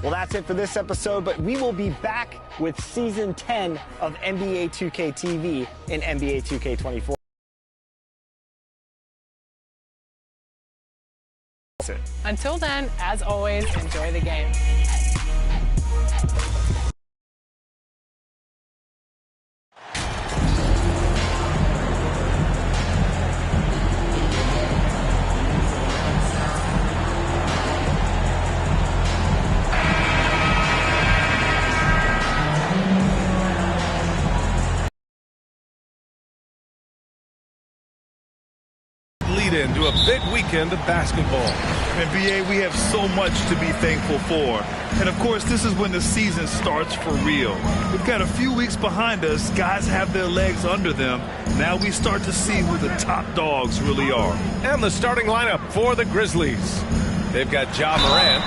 Well, that's it for this episode, but we will be back with Season 10 of NBA 2K TV in NBA 2K24. Until then, as always, enjoy the game. Into a big weekend of basketball. NBA, we have so much to be thankful for. And of course, this is when the season starts for real. We've got a few weeks behind us. Guys have their legs under them. Now we start to see who the top dogs really are. And the starting lineup for the Grizzlies. They've got Ja Morant,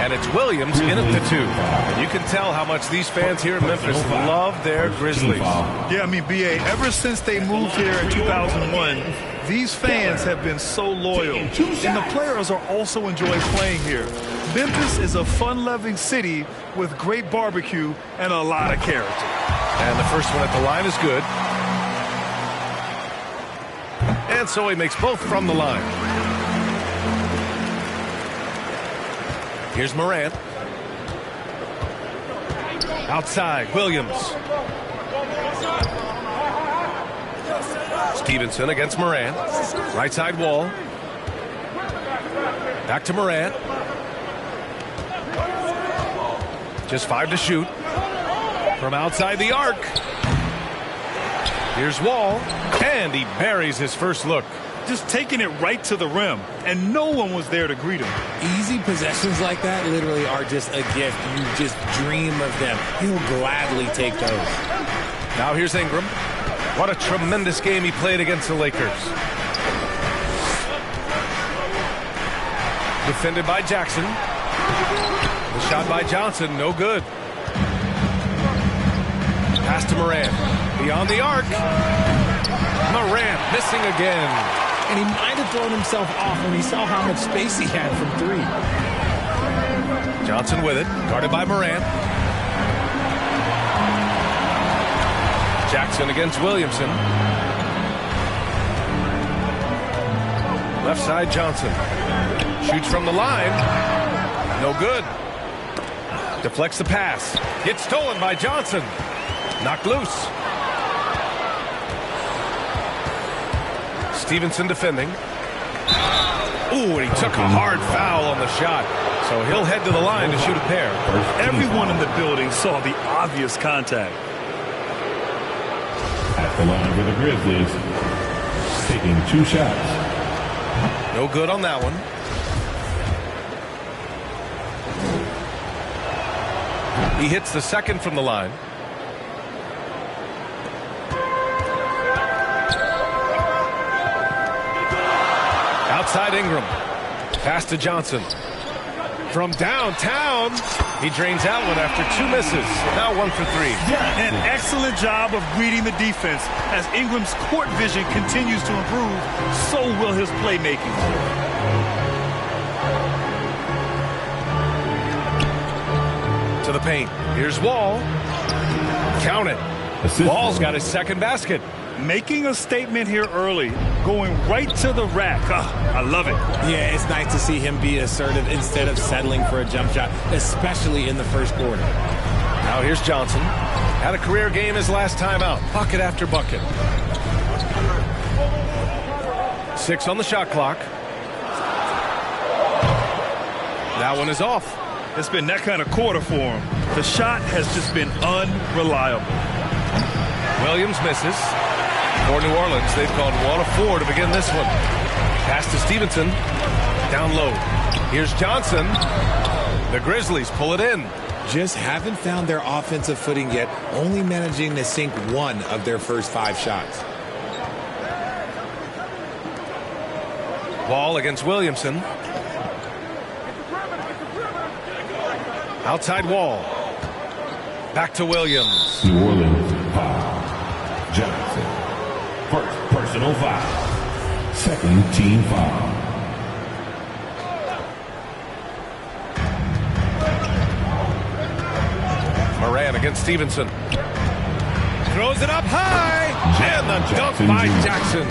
and it's Williams in at the 2. And you can tell how much these fans here in Memphis love their Grizzlies. Yeah, I mean, BA, ever since they moved here in 2001, these fans have been so loyal, and the players are also enjoying playing here. Memphis is a fun-loving city with great barbecue and a lot of character. And the first one at the line is good. And so he makes both from the line. Here's Morant. Outside, Williams. Stevenson against Morant. Right side wall. Back to Morant. Just 5 to shoot. From outside the arc. Here's Wall. And he buries his first look. Just taking it right to the rim, and no one was there to greet him. Easy possessions like that literally are just a gift. You just dream of them. He'll gladly take those. Now here's Ingram. What a tremendous game he played against the Lakers. Defended by Jackson. The shot by Johnson, no good. Pass to Morant. Beyond the arc. Morant missing again. And he might have thrown himself off when he saw how much space he had from 3. Johnson with it, guarded by Morant. Jackson against Williamson. Left side, Johnson. Shoots from the line. No good. Deflects the pass. Gets stolen by Johnson. Knocked loose. Stevenson defending. Ooh, and he took a hard foul on the shot. So he'll head to the line to shoot a pair. Everyone in the building saw the obvious contact. At the line for the Grizzlies, taking 2 shots. No good on that one. He hits the second from the line. Outside Ingram. Pass to Johnson. From downtown, he drains that one after 2 misses. Now 1 for 3. An excellent job of reading the defense. As Ingram's court vision continues to improve, so will his playmaking. To the paint. Here's Wall. Count it. Wall's got his second basket. Making a statement here early, going right to the rack. I love it. Yeah, it's nice to see him be assertive instead of settling for a jump shot, especially in the first quarter. Now here's Johnson. Had a career game his last time out. Bucket after bucket. 6 on the shot clock. That one is off. It's been that kind of quarter for him. The shot has just been unreliable. Williams misses. For New Orleans, they've gone 1 of 4 to begin this one. Pass to Stevenson. Down low. Here's Johnson. The Grizzlies pull it in. Just haven't found their offensive footing yet, only managing to sink 1 of their first 5 shots. Wall against Williamson. Outside Wall. Back to Williams. New Orleans foul. Johnson. First personal foul. Second team foul. against Stevenson. Throws it up high, and the dunk by Jackson.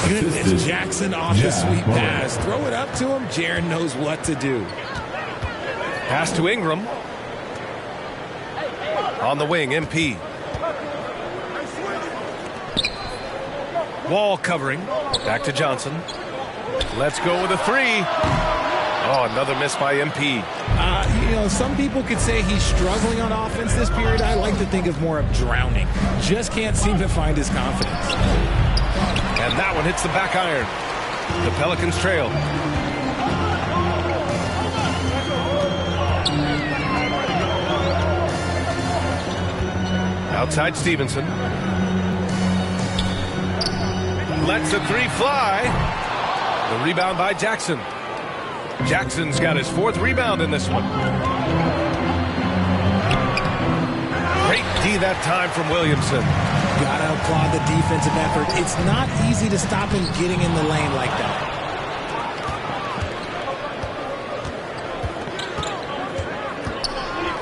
Goodness, Jackson off the sweet pass. Throw it up to him. Jaren knows what to do. Pass to Ingram. On the wing, MP. Wall covering. Back to Johnson. Let's go with a three. Oh, another miss by MP. Some people could say he's struggling on offense this period. I like to think of more of drowning. Just can't seem to find his confidence. And that one hits the back iron. The Pelicans trail. Outside Stevenson. Lets the three fly. The rebound by Jackson. Jackson's got his 4th rebound in this one. Great D that time from Williamson. Gotta applaud the defensive effort. It's not easy to stop him getting in the lane like that.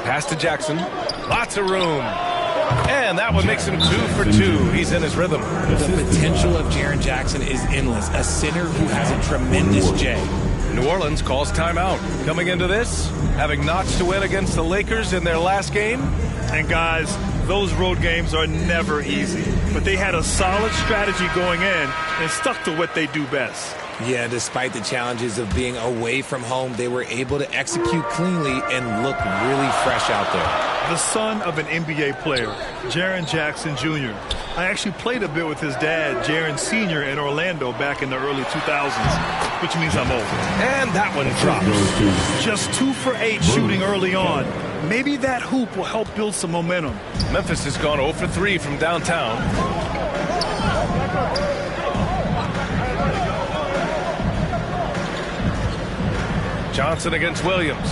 Pass to Jackson. Lots of room. And that one makes him 2 for 2. He's in his rhythm. The potential of Jaren Jackson is endless. A center who has a tremendous J. New Orleans calls timeout. Coming into this, having notched to win against the Lakers in their last game. And guys, those road games are never easy. But they had a solid strategy going in and stuck to what they do best. Yeah, despite the challenges of being away from home, they were able to execute cleanly and look really fresh out there. The son of an NBA player, Jaren Jackson Jr. I actually played a bit with his dad, Jaren Sr. in Orlando back in the early 2000s, which means I'm old. And that one drops. Just 2 for 8 shooting early on. Maybe that hoop will help build some momentum. Memphis has gone 0 for 3 from downtown. Johnson against Williams.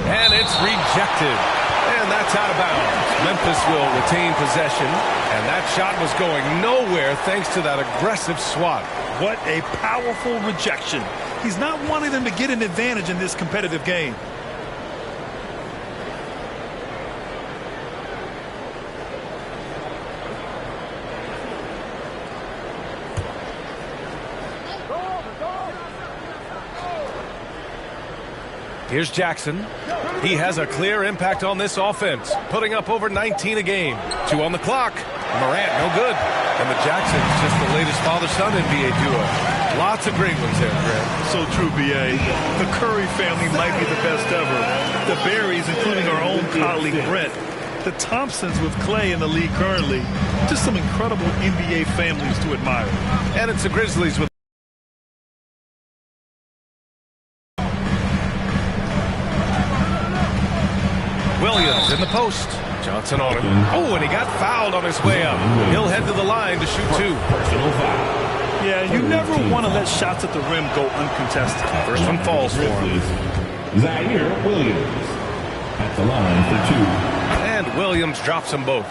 And it's rejected. And that's out of bounds. Memphis will retain possession. And that shot was going nowhere thanks to that aggressive swat. What a powerful rejection. He's not wanting them to get an advantage in this competitive game. Here's Jackson. He has a clear impact on this offense, putting up over 19 a game. 2 on the clock. Morant, no good. And the Jacksons, just the latest father-son NBA duo. Lots of great ones there, Greg. So true, B.A. The Curry family might be the best ever. The Berries, including our own colleague Brent. The Thompsons with Clay in the league currently. Just some incredible NBA families to admire. And it's the Grizzlies with Williams in the post. Johnson on him. Oh, and he got fouled on his way up. He'll head to the line to shoot 2. Yeah, you never want to let shots at the rim go uncontested. First one falls for him. Zaire Williams at the line for 2. And Williams drops them both.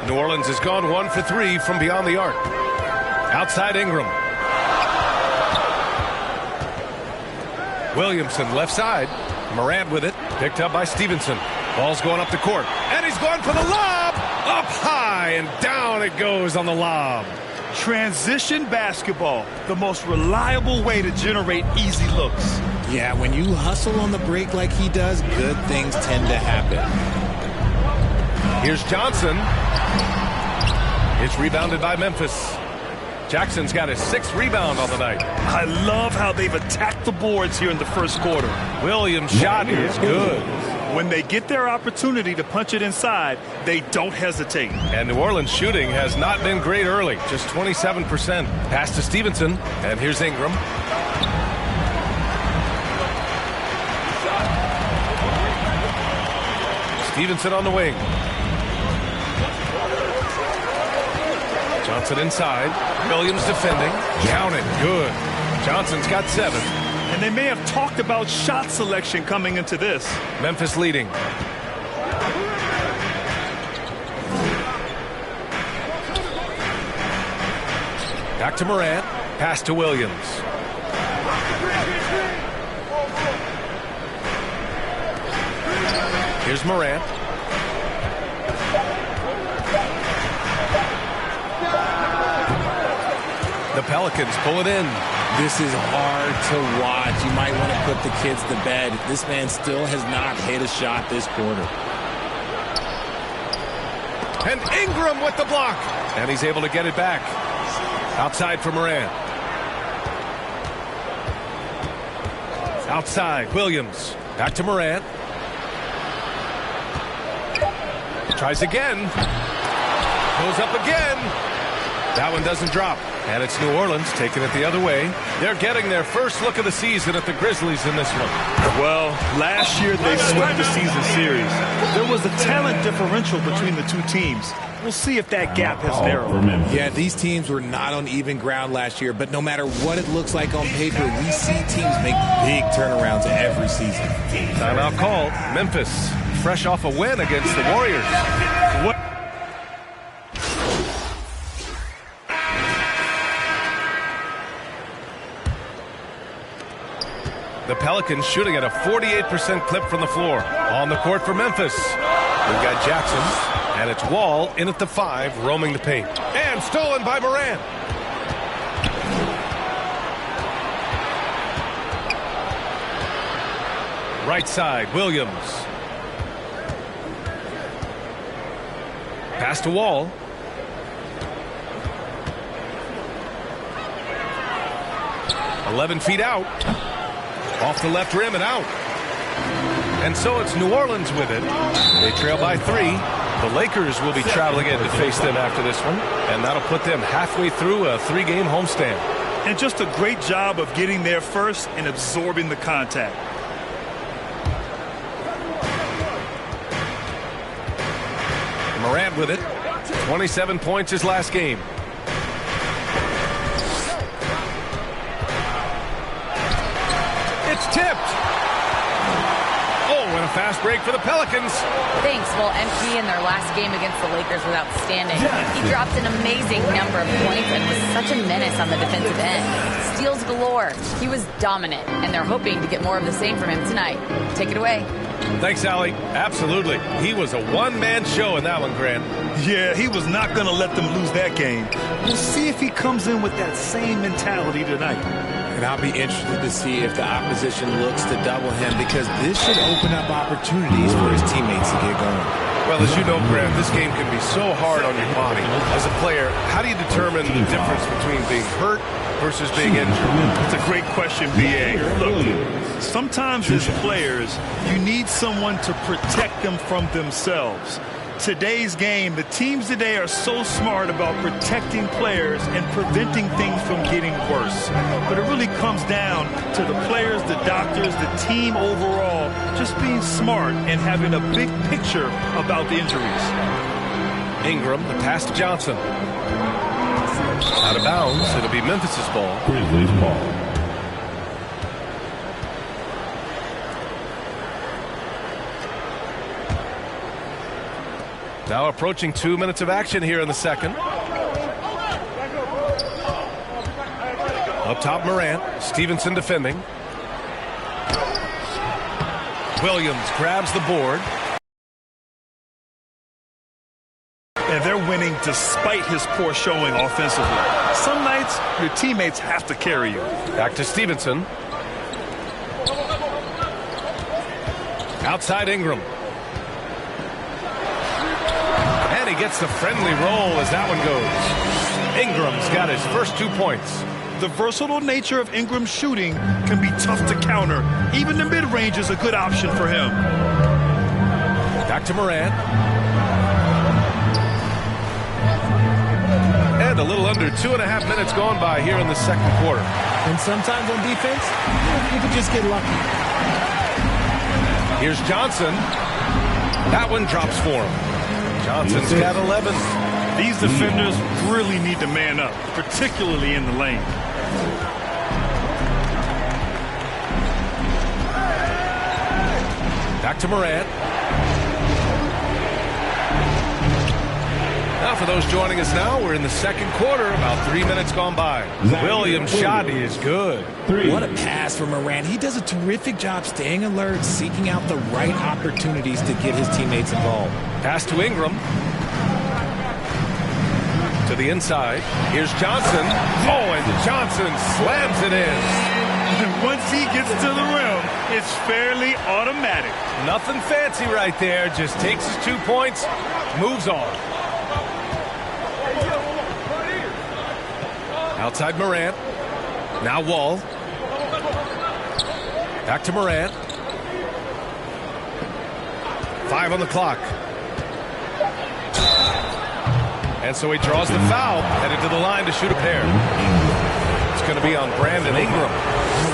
New Orleans has gone 1 for 3 from beyond the arc. Outside Ingram. Williamson left side. Morant with it. Picked up by Stevenson. Ball's going up the court. And he's going for the lob. Up high and down it goes on the lob. Transition basketball, the most reliable way to generate easy looks. Yeah, when you hustle on the break like he does, good things tend to happen. Here's Johnson. It's rebounded by Memphis. Jackson's got his 6th rebound on the night. I love how they've attacked the boards here in the first quarter. Williams' shot is good. When they get their opportunity to punch it inside, they don't hesitate. And New Orleans shooting has not been great early, just 27%. Pass to Stevenson, and here's Ingram. Stevenson on the wing. Johnson inside. Williams defending. Count it. Good. Johnson's got 7. And they may have talked about shot selection coming into this. Memphis leading. Back to Morant. Pass to Williams. Here's Morant. The Pelicans pull it in. This is hard to watch. You might want to put the kids to bed. This man still has not hit a shot this quarter. And Ingram with the block. And he's able to get it back. Outside for Morant. Outside, Williams. Back to Morant. Tries again. Goes up again. That one doesn't drop. And it's New Orleans taking it the other way. They're getting their first look of the season at the Grizzlies in this one. Well, last year they swept the season series. There was a talent differential between the two teams. We'll see if that gap has narrowed. Yeah, these teams were not on even ground last year, but no matter what it looks like on paper, we see teams make big turnarounds every season. Timeout call. Memphis, fresh off a win against the Warriors. The Pelicans shooting at a 48% clip from the floor. On the court for Memphis. We've got Jackson, and it's Wall in at the 5, roaming the paint. And stolen by Morant. Right side, Williams. Pass to Wall. "11 feet out. Off the left rim and out. And so it's New Orleans with it. They trail by 3. The Lakers will be traveling in to face them after this one. And that'll put them halfway through a 3-game homestand. And just a great job of getting there first and absorbing the contact. Morant with it. 27 points his last game. It's tipped. Oh, and a fast break for the Pelicans. Thanks. Well, MP in their last game against the Lakers was outstanding. He dropped an amazing number of points and was such a menace on the defensive end. Steals galore. He was dominant, and they're hoping to get more of the same from him tonight. Take it away. Thanks, Allie. Absolutely. He was a one-man show in that one, Grant. Yeah, he was not going to let them lose that game. We'll see if he comes in with that same mentality tonight. And I'll be interested to see if the opposition looks to double him, because this should open up opportunities for his teammates to get going. Well, as you know, Grant, this game can be so hard on your body. As a player, how do you determine the difference between being hurt versus being injured? That's a great question, B.A. Look, sometimes as players, you need someone to protect them from themselves. Today's game, the teams today are so smart about protecting players and preventing things from getting worse. But it really comes down to the players, the doctors, the team overall, just being smart and having a big picture about the injuries. Ingram, the pass to Johnson. Out of bounds, it'll be Memphis's ball. Grizzlies ball. Now approaching 2 minutes of action here in the second. Up top, Morant. Stevenson defending. Williams grabs the board. And they're winning despite his poor showing offensively. Some nights, your teammates have to carry you. Back to Stevenson. Outside Ingram. And he gets the friendly roll as that one goes. Ingram's got his first 2 points. The versatile nature of Ingram's shooting can be tough to counter. Even the mid-range is a good option for him. Back to Morant. And a little under 2.5 minutes gone by here in the second quarter. And sometimes on defense, you can just get lucky. Here's Johnson. That one drops for him. Johnson's got 11. These defenders really need to man up, particularly in the lane. Back to Morant. Now for those joining us now, we're in the second quarter, about 3 minutes gone by. Williams' shot is good. What a pass from Morant. He does a terrific job staying alert, seeking out the right opportunities to get his teammates involved. Pass to Ingram. To the inside. Here's Johnson. Oh, and Johnson slams it in. Once he gets to the rim, it's fairly automatic. Nothing fancy right there. Just takes his 2 points, moves on. Outside Morant. Now Wall. Back to Morant. 5 on the clock. And so he draws the foul, headed to the line to shoot a pair. It's going to be on Brandon Ingram.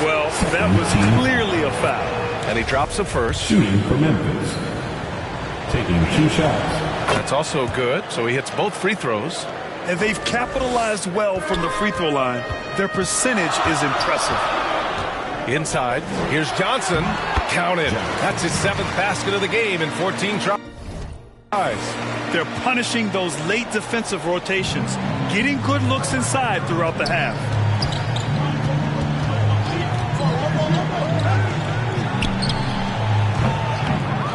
Well, that was clearly a foul. And he drops the first. Shooting for Memphis. Taking 2 shots. That's also good, so he hits both free throws. And they've capitalized well from the free throw line. Their percentage is impressive. Inside, here's Johnson. Counted. That's his 7th basket of the game in 14 tries. They're punishing those late defensive rotations, getting good looks inside throughout the half.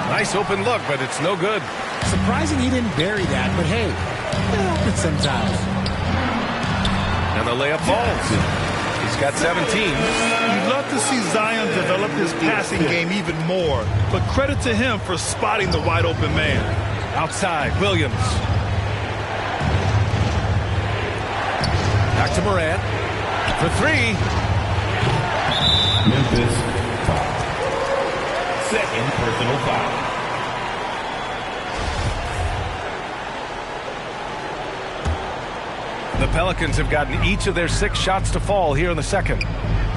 Nice open look, but it's no good. Surprising he didn't bury that, but hey, it happens sometimes. And the layup falls. He's got 17. You'd love to see Zion develop his passing game even more, but credit to him for spotting the wide open man. Outside, Williams. Back to Morant. For 3. Memphis foul. Second personal foul. The Pelicans have gotten each of their 6 shots to fall here in the second.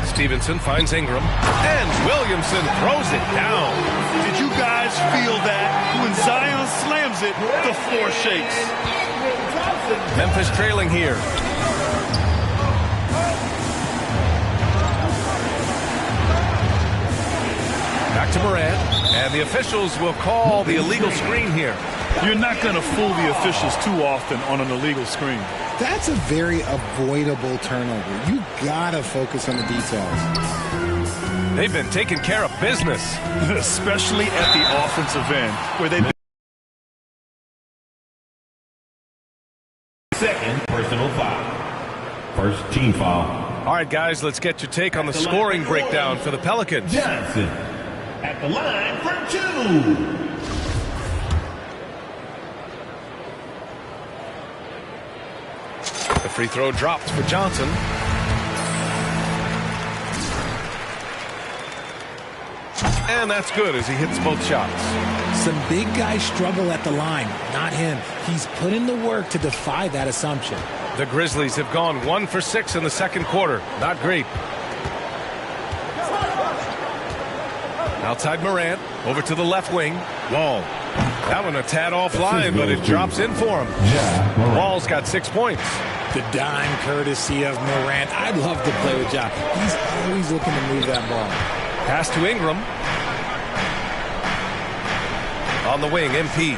Stevenson finds Ingram. And Williamson throws it down. Did you guys feel that? When Zion slams it, the floor shakes. Memphis trailing here. Back to Morant. And the officials will call the illegal screen here. You're not going to fool the officials too often on an illegal screen. That's a very avoidable turnover. You gotta focus on the details. They've been taking care of business. Especially at the offensive end, where they've been. Second personal foul. First team foul. All right, guys, let's get your take on the scoring breakdown for the Pelicans. Johnson at the line for 2. The free throw dropped for Johnson. And that's good as he hits both shots. Some big guys struggle at the line, not him. He's put in the work to defy that assumption. The Grizzlies have gone 1 for 6 in the second quarter. Not great. Outside Morant, over to the left wing. Wall. That one a tad offline, but it drops in for him. Wall's got 6 points. The dime courtesy of Morant. I'd love to play with Ja. He's always looking to move that ball. Pass to Ingram. On the wing, MP.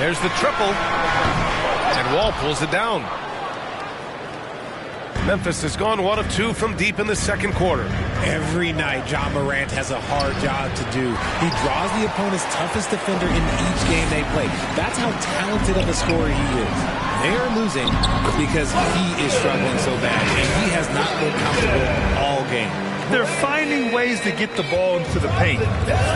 There's the triple. And Wall pulls it down. Memphis has gone 1 of 2 from deep in the second quarter. Every night, Ja Morant has a hard job to do. He draws the opponent's toughest defender in each game they play. That's how talented of a scorer he is. They are losing because he is struggling so bad, and he has not been comfortable all game. They're finding ways to get the ball into the paint.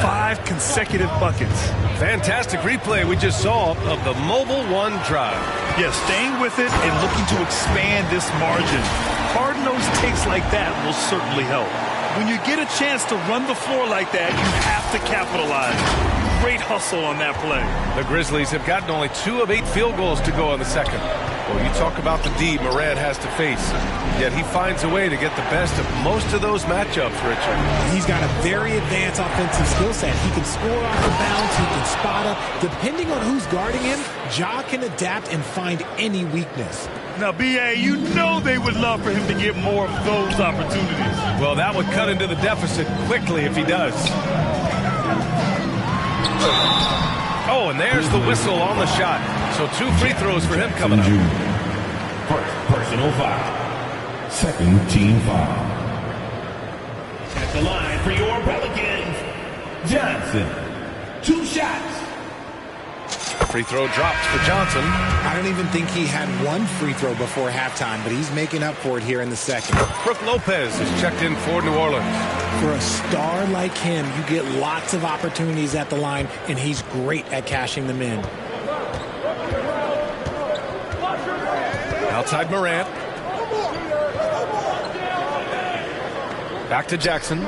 5 consecutive buckets. Fantastic replay we just saw of the mobile 1 drive. Yeah, staying with it and looking to expand this margin. Hard-nosed takes like that will certainly help. When you get a chance to run the floor like that, you have to capitalize. Great hustle on that play. The Grizzlies have gotten only 2 of 8 field goals to go in the second. Well, you talk about the D Morant has to face, yet he finds a way to get the best of most of those matchups, Richard. He's got a very advanced offensive skill set. He can score off the bounce, he can spot up. Depending on who's guarding him, Ja can adapt and find any weakness. Now, B.A., you know they would love for him to get more of those opportunities. Well, that would cut into the deficit quickly if he does. Oh, and there's the whistle on the shot. So 2 free throws for him coming up. First personal foul. Second team foul. At the line for your Pelicans, Johnson. 2 shots. Free throw dropped for Johnson. I don't even think he had 1 free throw before halftime, but he's making up for it here in the second. Brook Lopez is checked in for New Orleans. For a star like him, you get lots of opportunities at the line, and he's great at cashing them in. Outside Morant. Back to Jackson.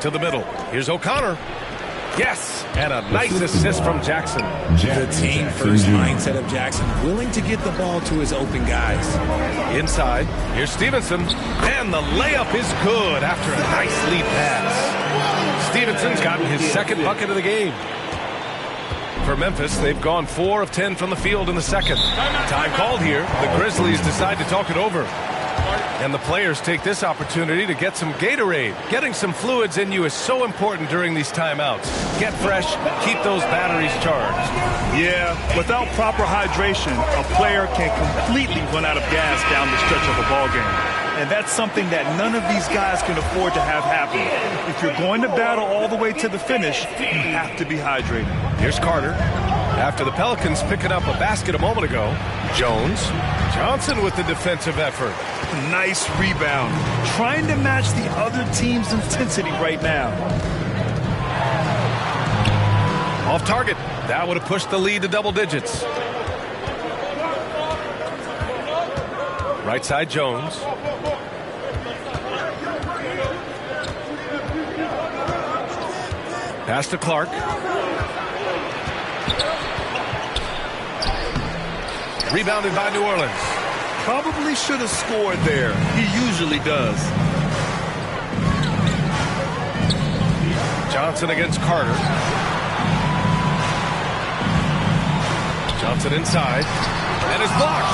To the middle. Here's O'Connor. Yes, and a nice assist from Jackson. The team-first mindset of Jackson, willing to get the ball to his open guys. Inside, here's Stevenson, and the layup is good after a nice lead pass. Stevenson's gotten his 2nd bucket of the game. For Memphis, they've gone 4 of 10 from the field in the second. Time called here. The Grizzlies decide to talk it over. And the players take this opportunity to get some Gatorade. Getting some fluids in you is so important during these timeouts. Get fresh, keep those batteries charged. Yeah, without proper hydration, a player can completely run out of gas down the stretch of a ball game. And that's something that none of these guys can afford to have happen. If you're going to battle all the way to the finish, you have to be hydrated. Here's Carter. After the Pelicans picking up a basket a moment ago, Johnson with the defensive effort. Nice rebound. Trying to match the other team's intensity right now. Off target. That would have pushed the lead to double digits. Right side Jones. Pass to Clark. Rebounded by New Orleans. Probably should have scored there. He usually does. Johnson against Carter. Johnson inside. And is blocked.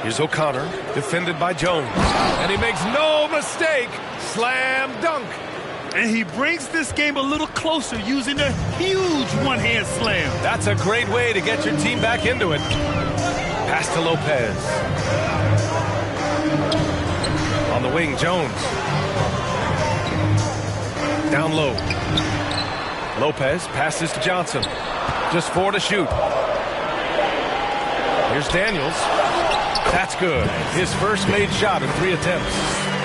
Here's O'Connor. Defended by Jones. And he makes no mistake. Slam dunk. And he brings this game a little closer using a huge one-hand slam. That's a great way to get your team back into it. Pass to Lopez. On the wing, Jones. Down low. Lopez passes to Johnson. Just 4 to shoot. Here's Daniels. That's good. His first made shot in 3 attempts.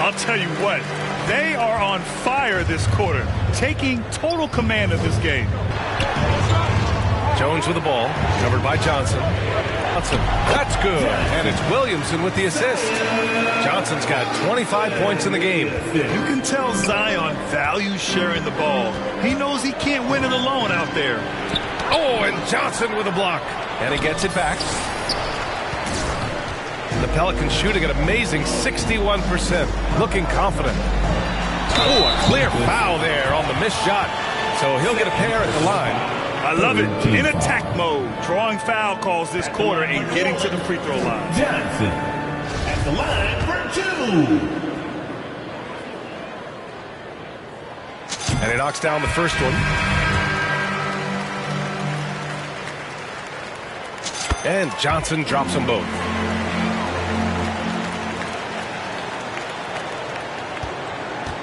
I'll tell you what. They are on fire this quarter, taking total command of this game. Jones with the ball, covered by Johnson. That's good, and it's Williamson with the assist. Johnson's got 25 points in the game. You can tell Zion values sharing the ball. He knows he can't win it alone out there. Oh, and Johnson with a block. And he gets it back. The Pelicans shooting an amazing 61%, looking confident. Oh, a clear foul there on the missed shot. So he'll get a pair at the line. I love it. In attack mode, drawing foul calls this quarter and getting to the free throw line. Johnson at the line for 2. And he knocks down the first one. And Johnson drops them both.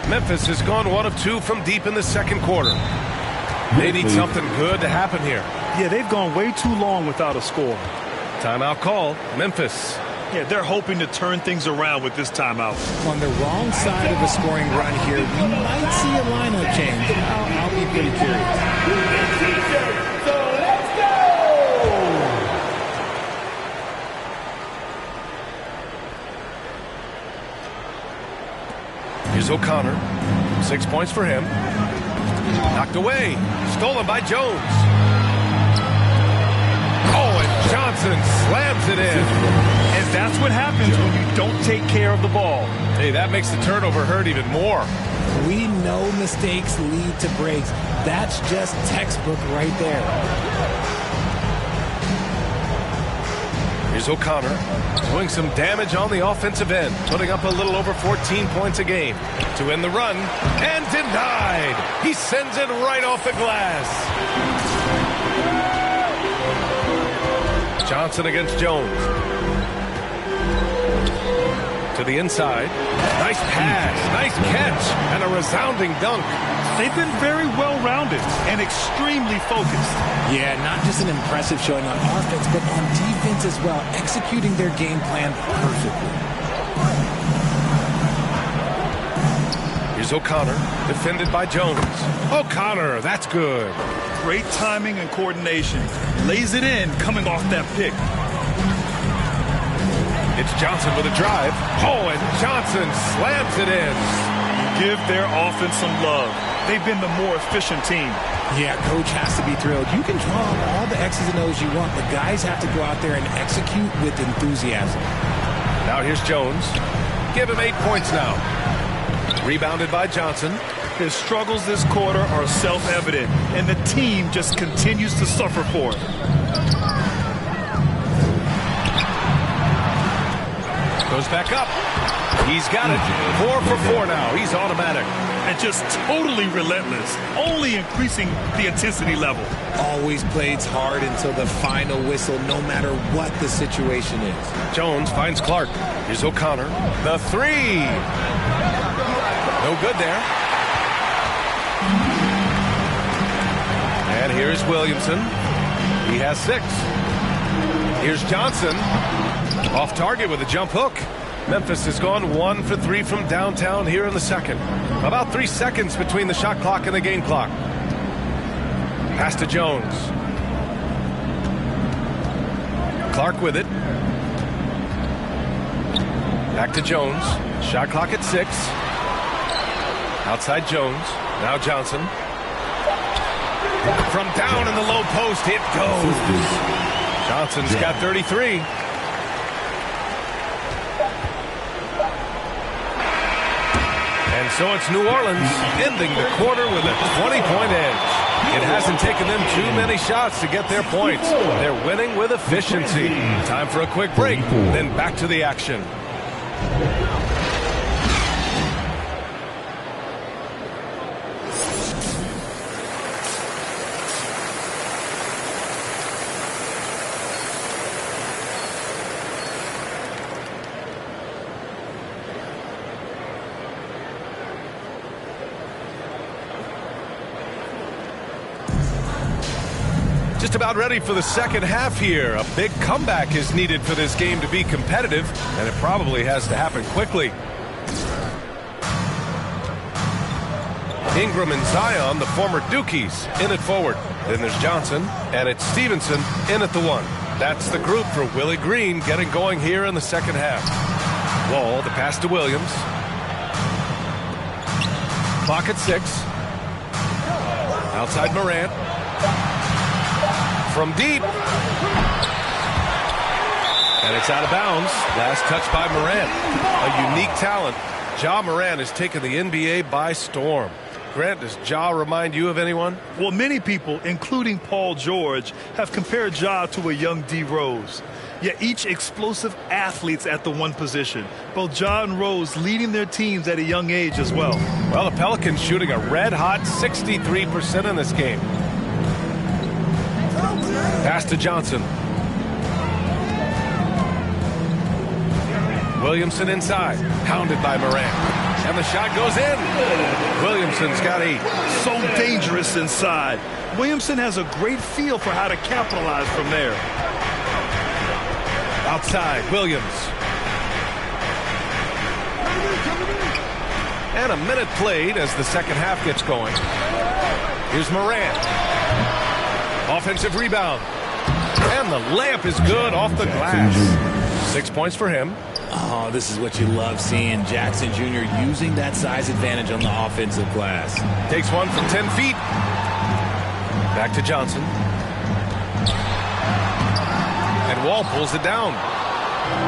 Memphis has gone 1 of 2 from deep in the second quarter. They need something good to happen here. Yeah, they've gone way too long without a score. Timeout call, Memphis. Yeah, they're hoping to turn things around with this timeout. On the wrong side of the scoring run here, we might see a lineup change. I'll be pretty curious. Here's O'Connor. 6 points for him. Knocked away. Stolen by Jones. Oh, and Johnson slams it in. And that's what happens when you don't take care of the ball. Hey, that makes the turnover hurt even more. We know mistakes lead to breaks. That's just textbook right there. Here's Here's O'Connor doing some damage on the offensive end, putting up a little over 14 points a game to win the run, and denied. He sends it right off the glass. Johnson against Jones. To the inside. Nice pass, nice catch, and a resounding dunk. They've been very well-rounded and extremely focused. Yeah, not just an impressive showing on offense, but on defense as well, executing their game plan perfectly. Here's O'Connor, defended by Jones. O'Connor, that's good. Great timing and coordination. Lays it in coming off that pick. It's Johnson with a drive. Oh, and Johnson slams it in. Give their offense some love. They've been the more efficient team. Yeah, coach has to be thrilled. You can draw up all the X's and O's you want, but guys have to go out there and execute with enthusiasm. Now here's Jones. Give him 8 points now. Rebounded by Johnson. His struggles this quarter are self-evident, and the team just continues to suffer for it. Goes back up. He's got it. 4 for 4 now. He's automatic. And just totally relentless, only increasing the intensity level. Always plays hard until the final whistle, no matter what the situation is. Jones finds Clark. Here's O'Connor. The three. No good there. And here's Williamson. He has 6. Here's Johnson. Off target with a jump hook. Memphis has gone 1 for 3 from downtown here in the second. About 3 seconds between the shot clock and the game clock. Pass to Jones. Clark with it. Back to Jones. Shot clock at 6. Outside Jones. Now Johnson. From down in the low post, it goes. Johnson's got 33. And so it's New Orleans ending the quarter with a 20-point edge. It hasn't taken them too many shots to get their points. They're winning with efficiency. Time for a quick break, then back to the action. Just about ready for the second half here. A big comeback is needed for this game to be competitive, and it probably has to happen quickly. Ingram and Zion, the former Dukies, in at forward. Then there's Johnson, and it's Stevenson in at the 1. That's the group for Willie Green getting going here in the second half. Wall, the pass to Williams. Clock at 6. Outside Morant. From deep. And it's out of bounds. Last touch by Morant. A unique talent. Ja Morant has taken the NBA by storm. Grant, does Ja remind you of anyone? Well, many people, including Paul George, have compared Ja to a young D. Rose. Yet each explosive athletes at the 1 position. Both Ja and Rose leading their teams at a young age as well. Well, the Pelicans shooting a red-hot 63% in this game. Pass to Johnson. Williamson inside. Hounded by Morant. And the shot goes in. Williamson's got 8. So dangerous inside. Williamson has a great feel for how to capitalize from there. Outside, Williams. And a minute played as the second half gets going. Here's Morant. Offensive rebound. And the layup is good off the glass. 6 points for him. Oh, this is what you love seeing. Jackson Jr. using that size advantage on the offensive glass. Takes one from 10 feet. Back to Johnson. And Wall pulls it down.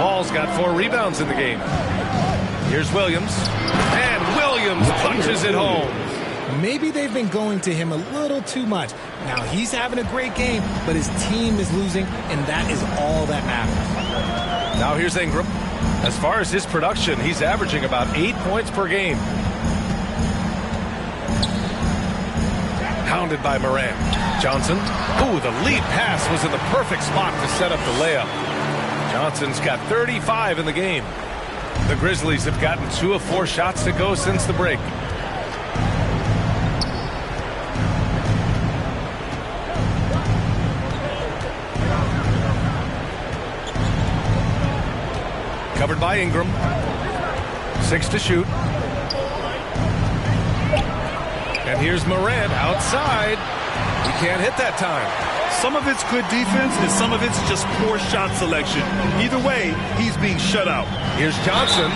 Wall's got 4 rebounds in the game. Here's Williams. And Williams punches it home. Maybe they've been going to him a little too much. Now he's having a great game, but his team is losing, and that is all that matters. Now here's Ingram. As far as his production, he's averaging about 8 points per game. Hounded by Morant. Johnson. Ooh, the lead pass was in the perfect spot to set up the layup. Johnson's got 35 in the game. The Grizzlies have gotten 2 of 4 shots to go since the break. Covered by Ingram. 6 to shoot. And here's Morant outside. He can't hit that time. Some of it's good defense, and some of it's just poor shot selection. Either way, he's being shut out. Here's Johnson.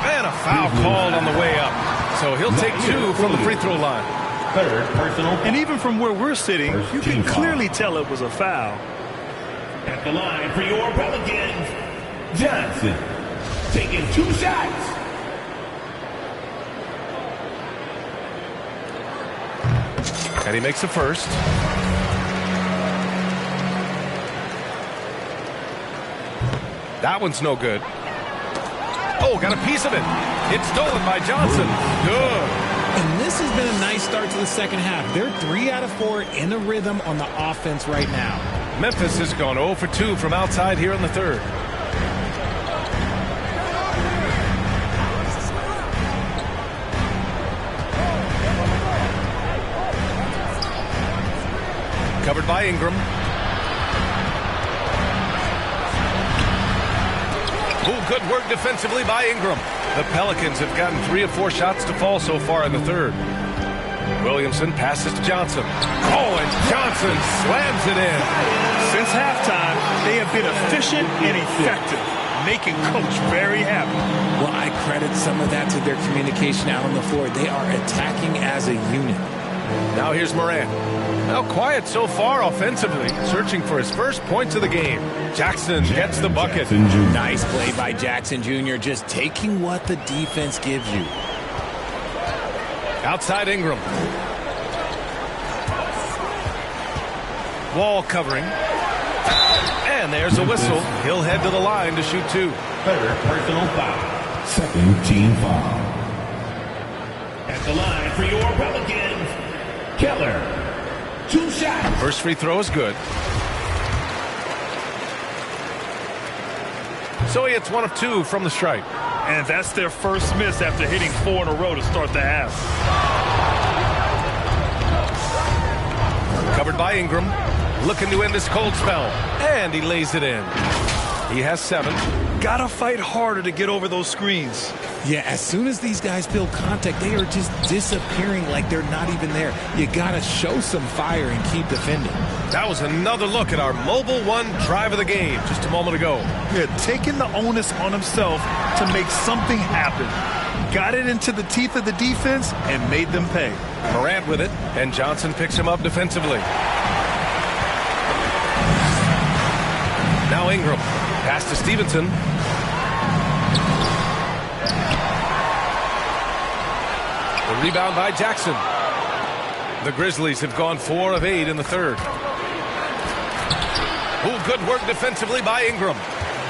And a foul called on the way up. So he'll take 2 from the free throw line. Third personal. And even from where we're sitting, you can clearly tell it was a foul. At the line for your Pelicans, Johnson taking 2 shots. And he makes the first. That one's no good. Oh, got a piece of it. It's stolen by Johnson. Good. And this has been a nice start to the second half. They're 3 out of 4 in a rhythm on the offense right now. Memphis has gone 0 for 2 from outside here in the third. Covered by Ingram. Oh, good work defensively by Ingram. The Pelicans have gotten 3 of 4 shots to fall so far in the third. Williamson passes to Johnson. Oh, and Johnson slams it in. Since halftime, they have been efficient and effective, making Coach very happy. Well, I credit some of that to their communication out on the floor. They are attacking as a unit. Now here's Morant. Now quiet so far offensively, searching for his first points of the game. Jackson gets the bucket. Nice play by Jackson Jr., just taking what the defense gives you. Outside Ingram. Wall covering. And there's a whistle. He'll head to the line to shoot 2. Third personal foul. Second team foul. At the line for your Pelicans, Keller. 2 shots. First free throw is good. So he hits 1 of 2 from the stripe. And that's their first miss after hitting 4 in a row to start the half. Covered by Ingram. Looking to end this cold spell. And he lays it in. He has 7. Gotta fight harder to get over those screens. Yeah, as soon as these guys feel contact, they are just disappearing like they're not even there. You gotta show some fire and keep defending. That was another look at our mobile 1 drive of the game just a moment ago. Yeah, taking the onus on himself to make something happen. Got it into the teeth of the defense and made them pay. Morant with it, and Johnson picks him up defensively. Now Ingram. Pass to Stevenson. The rebound by Jackson. The Grizzlies have gone 4 of 8 in the third. Oh, good work defensively by Ingram.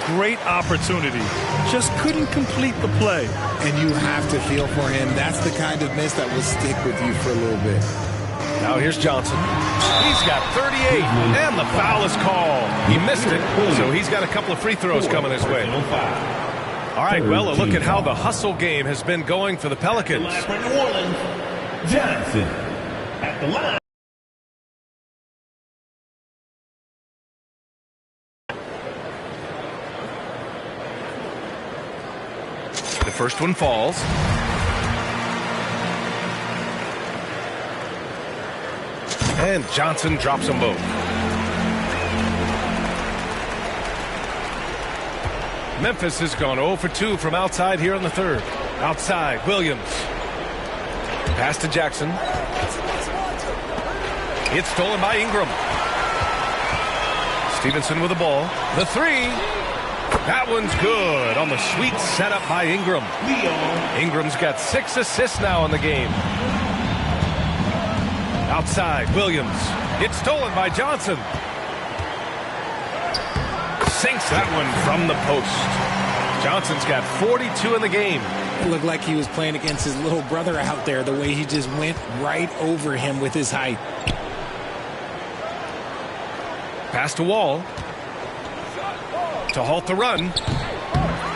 Great opportunity. Just couldn't complete the play. And you have to feel for him. That's the kind of miss that will stick with you for a little bit. Now here's Johnson. He's got 38, and the foul is called. He missed it, so he's got a couple of free throws coming his way. All right, well, a look at how the hustle game has been going for the Pelicans. For New Orleans, Johnson at the line. The first one falls. And Johnson drops them both. Memphis has gone 0 for 2 from outside here in the third. Outside, Williams. Pass to Jackson. It's stolen by Ingram. Stevenson with the ball. The 3. That one's good on the sweet setup by Ingram. Ingram's got 6 assists now in the game. Outside, Williams. It's stolen by Johnson. Sinks that one from the post. Johnson's got 42 in the game. It looked like he was playing against his little brother out there, the way he just went right over him with his height. Pass to Wall. To halt the run.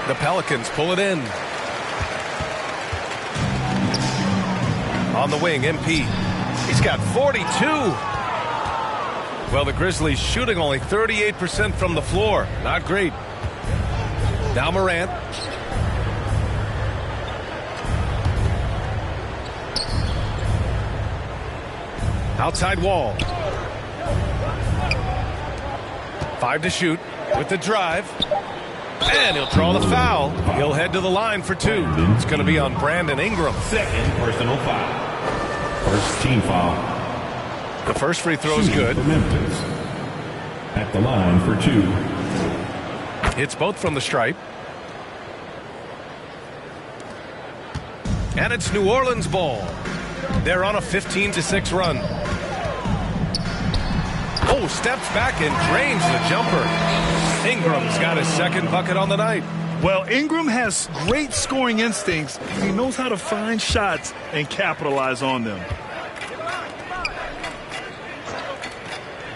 The Pelicans pull it in. On the wing, MP. He's got 42. Well, the Grizzlies shooting only 38% from the floor. Not great. Now Morant. Outside Wall. 5 to shoot with the drive. And he'll draw the foul. He'll head to the line for 2. It's going to be on Brandon Ingram. Second personal foul. First team foul. The first free throw is good. For Memphis. At the line for 2. Hits both from the stripe. And it's New Orleans ball. They're on a 15-6 run. Oh, steps back and drains the jumper. Ingram's got his second bucket on the night. Well, Ingram has great scoring instincts. He knows how to find shots and capitalize on them.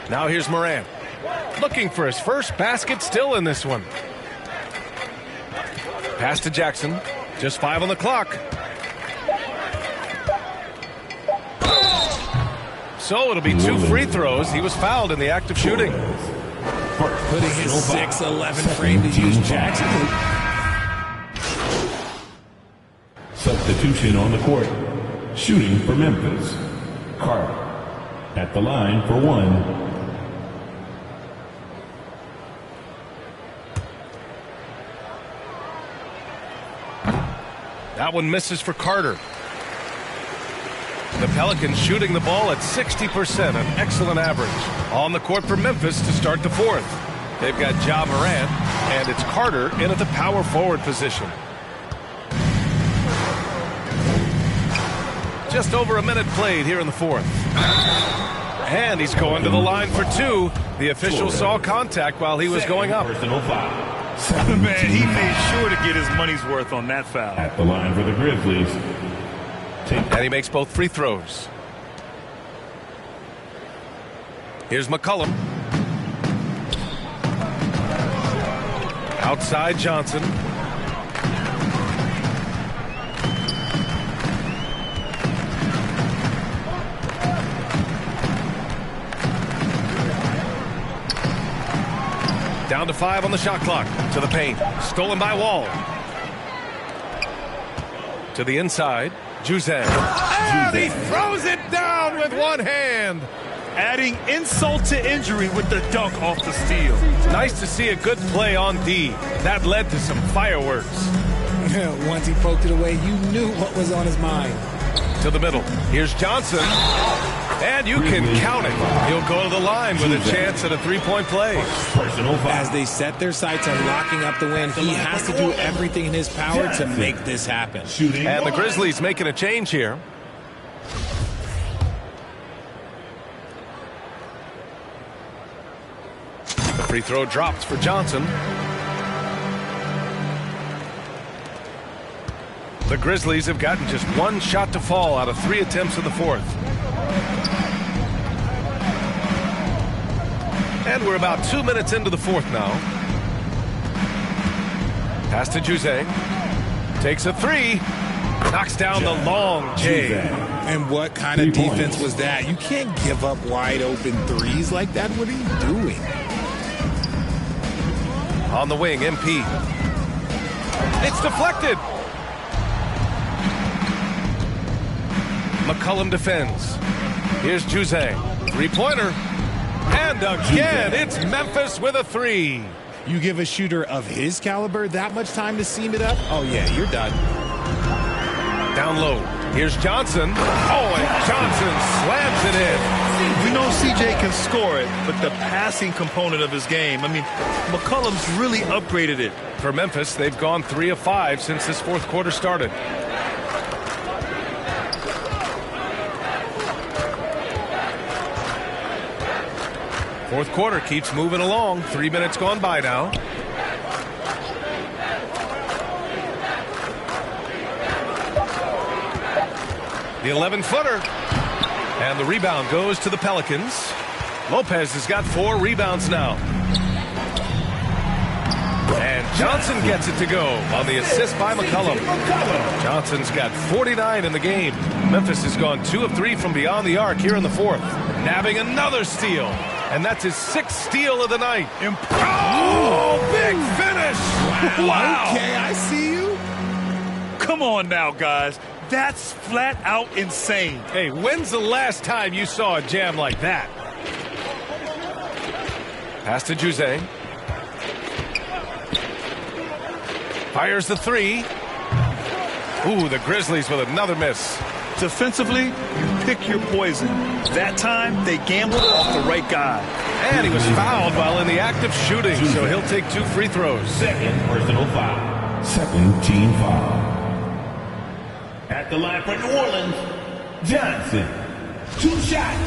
Now here's Morant. Looking for his first basket still in this one. Pass to Jackson. Just 5 on the clock. So it'll be 2 free throws. He was fouled in the act of shooting. Putting his 6'11" frame to use Jackson. Substitution on the court. Shooting for Memphis. Carter. At the line for 1. That one misses for Carter. The Pelicans shooting the ball at 60%, an excellent average. On the court for Memphis to start the 4th. They've got Ja Morant, and it's Carter in at the power forward position. Just over a minute played here in the 4th. And he's going to the line for 2. The official saw contact while he was going up. Personal foul. Man, he made sure to get his money's worth on that foul. At the line for the Grizzlies. And he makes both free throws. Here's McCollum. Outside Johnson. Down to 5 on the shot clock. To the paint. Stolen by Wall. To the inside. Juzang. And he throws it down with one hand. Adding insult to injury with the dunk off the steal. Nice to see a good play on D. That led to some fireworks. Once he poked it away, you knew what was on his mind. To the middle. Here's Johnson. And you can count it. He'll go to the line with a chance at a 3-point play. As they set their sights on locking up the win, he has to do everything in his power to make this happen. And the Grizzlies making a change here. The free throw drops for Johnson. The Grizzlies have gotten just 1 shot to fall out of 3 attempts in the 4th. And we're about 2 minutes into the 4th now. Pass to Juzang. Takes a 3. Knocks down the long J. And what kind of defense was that? You can't give up wide open threes like that. What are you doing? On the wing, MP. It's deflected. McCollum defends. Here's Juzang. 3-pointer. And again, it's Memphis with a 3. You give a shooter of his caliber that much time to seam it up? Oh, yeah, you're done. Down low. Here's Johnson. Oh, and Johnson slams it in. We know CJ can score it, but the passing component of his game, I mean, McCollum's really upgraded it. For Memphis, they've gone 3 of 5 since this 4th quarter started. Fourth quarter keeps moving along. 3 minutes gone by now. The 11-footer. And the rebound goes to the Pelicans. Lopez has got 4 rebounds now. And Johnson gets it to go on the assist by McCollum. Johnson's got 49 in the game. Memphis has gone 2 of 3 from beyond the arc here in the fourth. Nabbing another steal. And that's his 6th steal of the night. Oh, big finish. Wow. Okay, I see you. Come on now, guys. That's flat out insane. Hey, when's the last time you saw a jam like that? Pass to Juzang. Fires the 3. Ooh, the Grizzlies with another miss. Defensively, you pick your poison. That time, they gambled off the right guy. And he was fouled while in the act of shooting, so he'll take 2 free throws. Second personal foul. Second team foul. At the line for New Orleans, Johnson. 2 shots.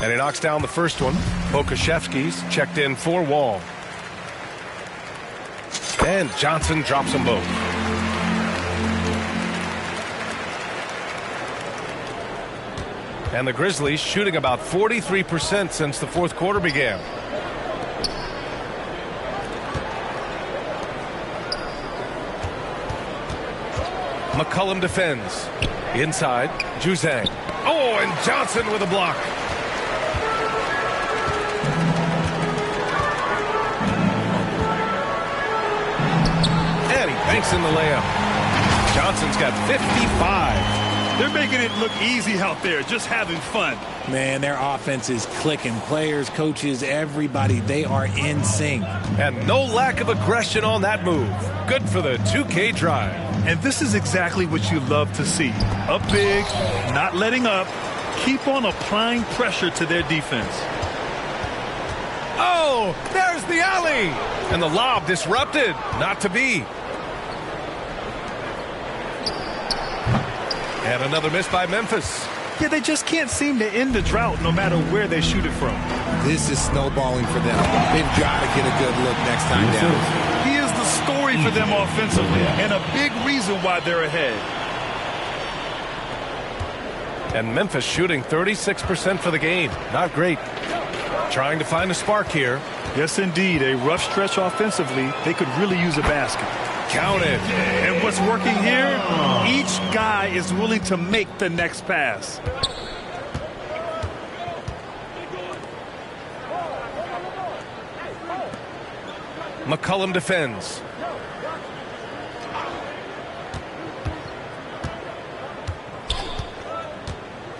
And he knocks down the first one. Pokuševski's checked in for Wall. And Johnson drops them both. And the Grizzlies shooting about 43% since the fourth quarter began. McCollum defends. Inside, Juzang. Oh, and Johnson with a block. And he banks in the layup. Johnson's got 55. They're making it look easy out there, just having fun. Man, their offense is clicking. Players, coaches, everybody, they are in sync. And no lack of aggression on that move. Good for the 2K drive. And this is exactly what you love to see. Up big, not letting up, keep on applying pressure to their defense. Oh, there's the alley. And the lob disrupted. Not to be. And another miss by Memphis. Yeah, they just can't seem to end the drought no matter where they shoot it from. This is snowballing for them. They've got to get a good look next time down. He is the story for them offensively and a big reason why they're ahead. And Memphis shooting 36% for the game. Not great. Trying to find a spark here. Yes, indeed. A rough stretch offensively. They could really use a basket. Count it. And what's working here? Each guy is willing to make the next pass. McCollum defends.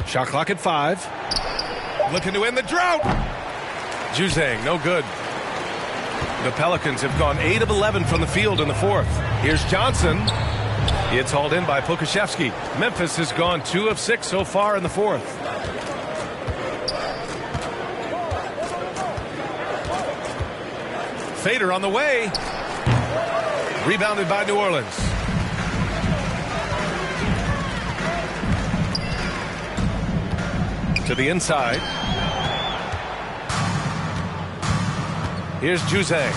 Shot clock at 5. Looking to end the drought. Juzang, no good. The Pelicans have gone 8 of 11 from the field in the fourth. Here's Johnson. It's hauled in by Pokuševski. Memphis has gone 2 of 6 so far in the fourth. Fader on the way. Rebounded by New Orleans. To the inside. Here's Juzang.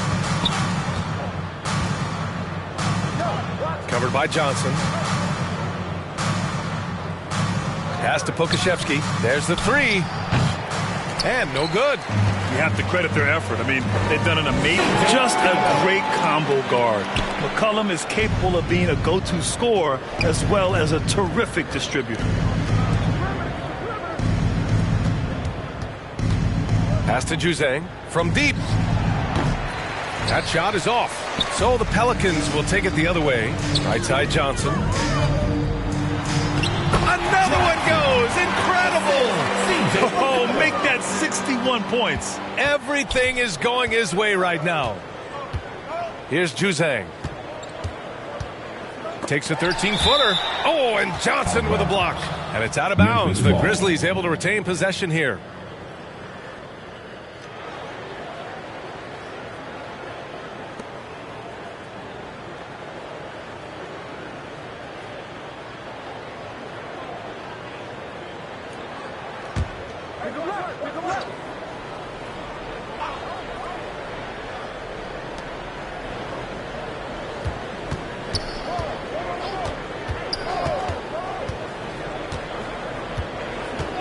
Covered by Johnson. Pass to Pokuševski. There's the 3. And no good. You have to credit their effort. I mean, they've done an amazing, just a great combo guard. McCollum is capable of being a go-to scorer as well as a terrific distributor. Pass to Juzang from deep. That shot is off. So the Pelicans will take it the other way. Right side Johnson. Another one goes. Incredible. Oh, make that 61 points. Everything is going his way right now. Here's Juzang. Takes a 13-footer. Oh, and Johnson with a block. And it's out of bounds. The Grizzlies able to retain possession here.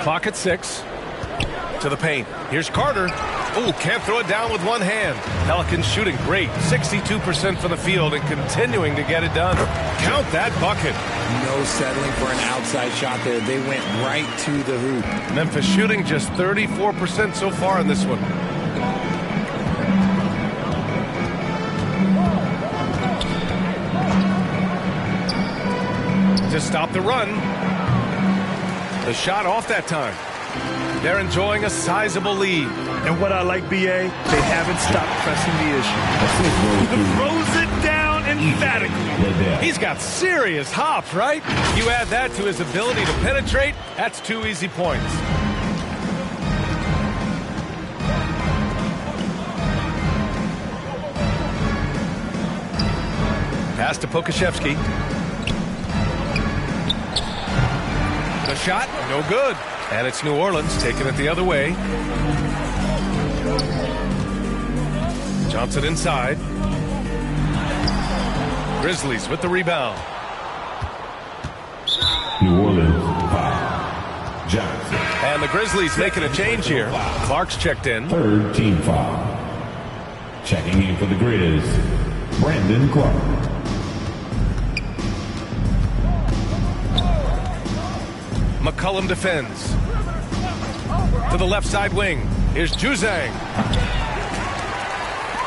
Clock at 6. To the paint. Here's Carter. Oh, can't throw it down with one hand. Pelicans shooting great. 62% from the field and continuing to get it done. Count that bucket. No settling for an outside shot there. They went right to the hoop. Memphis shooting just 34% so far in this one. To stop the run. The shot off that time. They're enjoying a sizable lead. And what I like, B.A., they haven't stopped pressing the issue. He throws it down emphatically. He's got serious hops, right? You add that to his ability to penetrate, that's 2 easy points. Pass to Pokashevsky. The shot, no good. And it's New Orleans taking it the other way. Johnson inside. Grizzlies with the rebound. New Orleans foul. Johnson. And the Grizzlies making a change here. Clark's checked in. Third team foul. Checking in for the Grizz, Brandon Clark. McCollum defends. To the left side wing. Here's Juzang.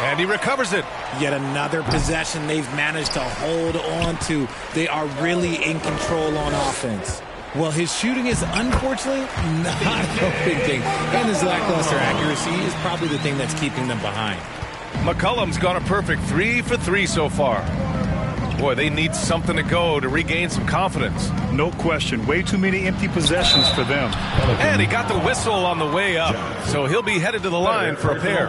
And he recovers it. Yet another possession they've managed to hold on to. They are really in control on offense. Well, his shooting is unfortunately not a big thing. And his lackluster accuracy is probably the thing that's keeping them behind. McCollum's gone a perfect 3 for 3 so far. Boy, they need something to go to regain some confidence. No question. Way too many empty possessions for them. And he got the whistle on the way up. So he'll be headed to the line for a pair.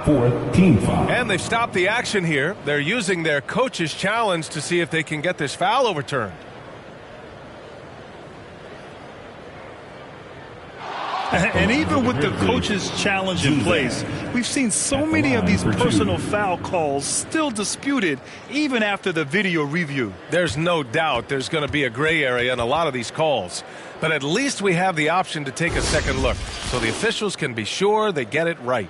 Fourth team foul. And they've stopped the action here. They're using their coach's challenge to see if they can get this foul overturned. And even with the coach's challenge in place, we've seen so many of these personal foul calls still disputed even after the video review. There's no doubt there's going to be a gray area in a lot of these calls. But at least we have the option to take a second look so the officials can be sure they get it right.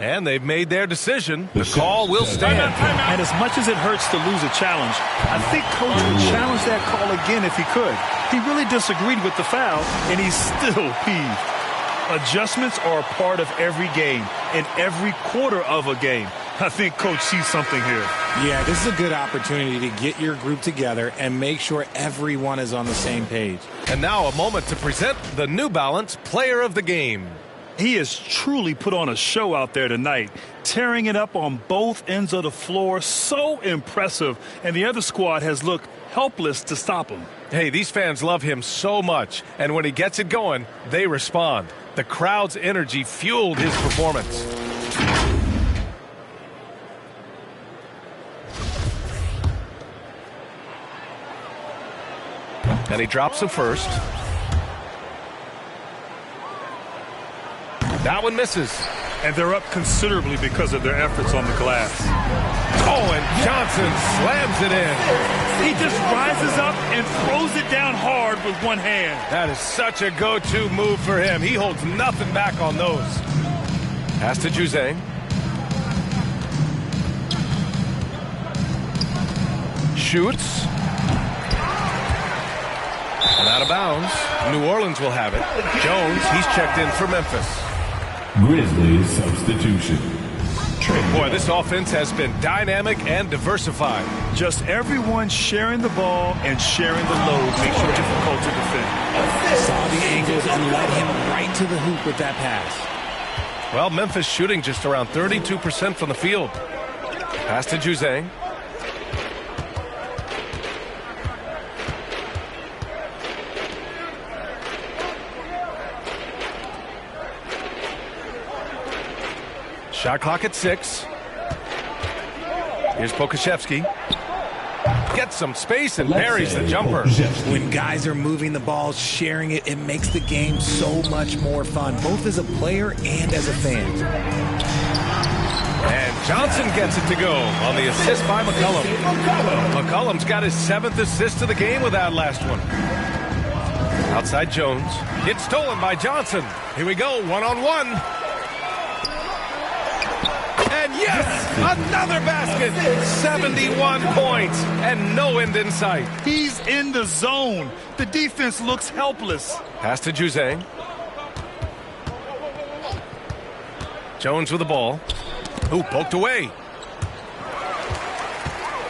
And they've made their decision. The call will stand. And as much as it hurts to lose a challenge, I think Coach would challenge that call again if he could. He really disagreed with the foul, and he's still peeved. Adjustments are a part of every game, and every quarter of a game. I think Coach sees something here. Yeah, this is a good opportunity to get your group together and make sure everyone is on the same page. And now a moment to present the New Balance Player of the Game. He has truly put on a show out there tonight, tearing it up on both ends of the floor. So impressive. And the other squad has looked helpless to stop him. Hey, these fans love him so much. And when he gets it going, they respond. The crowd's energy fueled his performance. And he drops the first. That one misses. And they're up considerably because of their efforts on the glass. Oh, and Johnson slams it in. He just rises up and throws it down hard with one hand. That is such a go-to move for him. He holds nothing back on those. Pass to Juzang. Shoots. And out of bounds. New Orleans will have it. Jones, he's checked in for Memphis. Grizzlies substitution. Boy, this offense has been dynamic and diversified. Just everyone sharing the ball and sharing the load makes it difficult to defend. Saw the angles and led him right to the hoop with that pass. Well, Memphis shooting just around 32% from the field. Pass to Juzang. Shot clock at 6. Here's Pokashevsky. Gets some space and buries the jumper. When guys are moving the ball, sharing it, it makes the game so much more fun, both as a player and as a fan. And Johnson gets it to go on the assist by McCollum. McCollum's got his 7th assist of the game with that last one. Outside Jones. It's stolen by Johnson. Here we go, one-on-one. And yes, another basket. 71 points and no end in sight. He's in the zone. The defense looks helpless. Pass to Juzang. Jones with the ball. Ooh, poked away.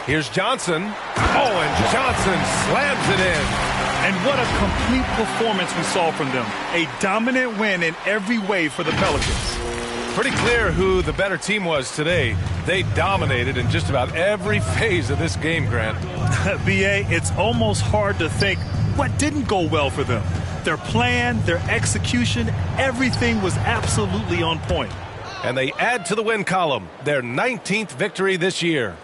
Here's Johnson. Oh, and Johnson slams it in. And what a complete performance we saw from them. A dominant win in every way for the Pelicans. Pretty clear who the better team was today. They dominated in just about every phase of this game, Grant. B.A., it's almost hard to think what didn't go well for them. Their plan, their execution, everything was absolutely on point. And they add to the win column, their 19th victory this year.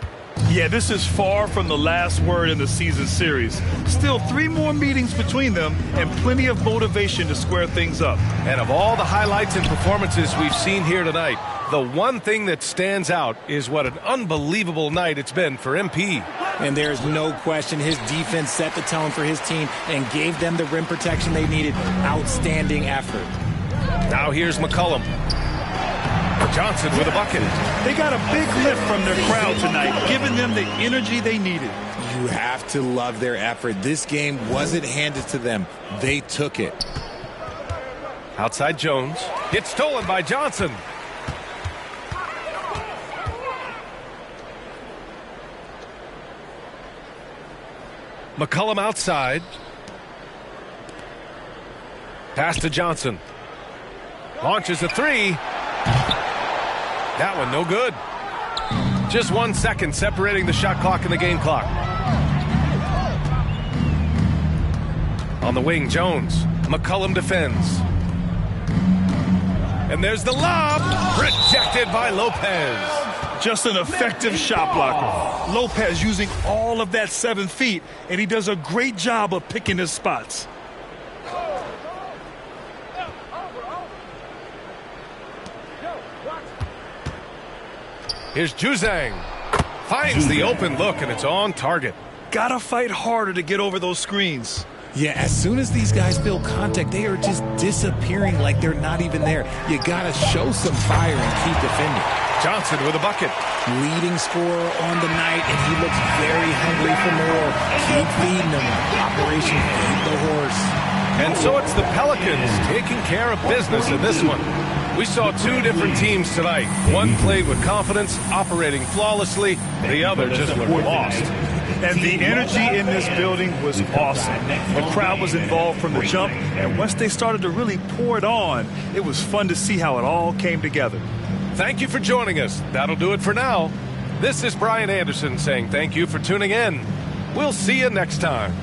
Yeah, this is far from the last word in the season series. Still 3 more meetings between them and plenty of motivation to square things up. And of all the highlights and performances we've seen here tonight, the one thing that stands out is what an unbelievable night it's been for MP. And there's no question his defense set the tone for his team and gave them the rim protection they needed. Outstanding effort. Now here's McCollum. Johnson with a bucket. They got a big lift from their crowd tonight, giving them the energy they needed. You have to love their effort. This game wasn't handed to them. They took it. Outside Jones. It's stolen by Johnson. McCollum outside. Pass to Johnson. Launches a 3. That one no good. Just 1 second separating the shot clock and the game clock. On the wing, Jones. McCollum defends. And there's the lob. Rejected by Lopez. Just an effective shot blocker. Lopez using all of that 7 feet, and he does a great job of picking his spots. Here's Juzang. Finds the open look, and it's on target. Gotta fight harder to get over those screens. Yeah, as soon as these guys feel contact, they are just disappearing like they're not even there. You gotta show some fire and keep defending. Johnson with a bucket. Leading scorer on the night, and he looks very hungry for more. Keep feeding them. Operation Feed the Horse. And so it's the Pelicans taking care of business in this one. We saw 2 different teams tonight. One played with confidence, operating flawlessly. The other just looked lost. And the energy in this building was awesome. The crowd was involved from the jump, and once they started to really pour it on, it was fun to see how it all came together. Thank you for joining us. That'll do it for now. This is Brian Anderson saying thank you for tuning in. We'll see you next time.